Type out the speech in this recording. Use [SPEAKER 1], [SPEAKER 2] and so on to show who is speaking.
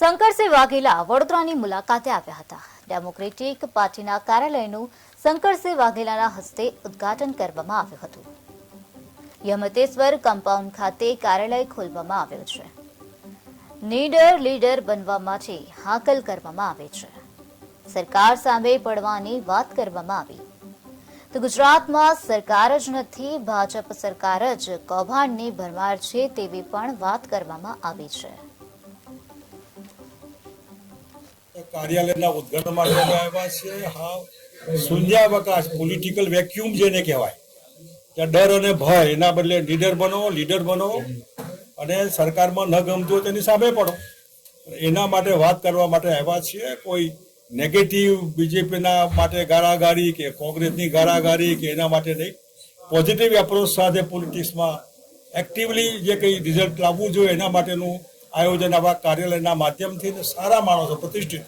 [SPEAKER 1] શંકરસિંહ વાઘેલા વડોદરાની મુલાકાતે આવ્યા હતા। ડેમોક્રેટિક પાર્ટીના કાર્યાલયનું શંકરસિંહ વાઘેલાના હસ્તે ઉદ્ઘાટન કરવામાં આવ્યું હતું। યમતેશ્વર કમ્પાઉન્ડ ખાતે કાર્યાલય ખોલવામાં આવ્યું છે। નીડર લીડર બનવા માટે હાકલ કરવામાં આવે છે। સરકાર સામે પડવાની વાત કરવામાં આવી તો ગુજરાતમાં સરકાર જ નથી, ભાજપ સરકાર જ કૌભાંડની ભરમાર છે તેવી પણ વાત કરવામાં આવી છે।
[SPEAKER 2] કાર્યાલયના ઉદ્ઘાટન માટે આવ્યા છે। હા, શૂન્યાવકાશ પોલિટિકલ વેક્યુમ જેને કહેવાય, ત્યાં ડર અને ભય, એના બદલે લીડર બનો અને સરકારમાં ન ગમતું હોય તેની સામે પડો, એના માટે વાત કરવા માટે આવ્યા છીએ। કોઈ નેગેટિવ બીજેપીના માટે ગાળાગાળી કે કોંગ્રેસની ગાળાગાળી કે એના માટે નહીં, પોઝિટિવ એપ્રોચ સાથે પોલિટિક્સમાં એક્ટિવલી જે કંઈ રિઝલ્ટ લાવવું જોઈએ એના માટેનું આયોજન આવા કાર્યાલયના માધ્યમથી સારા માણસો પ્રતિષ્ઠિત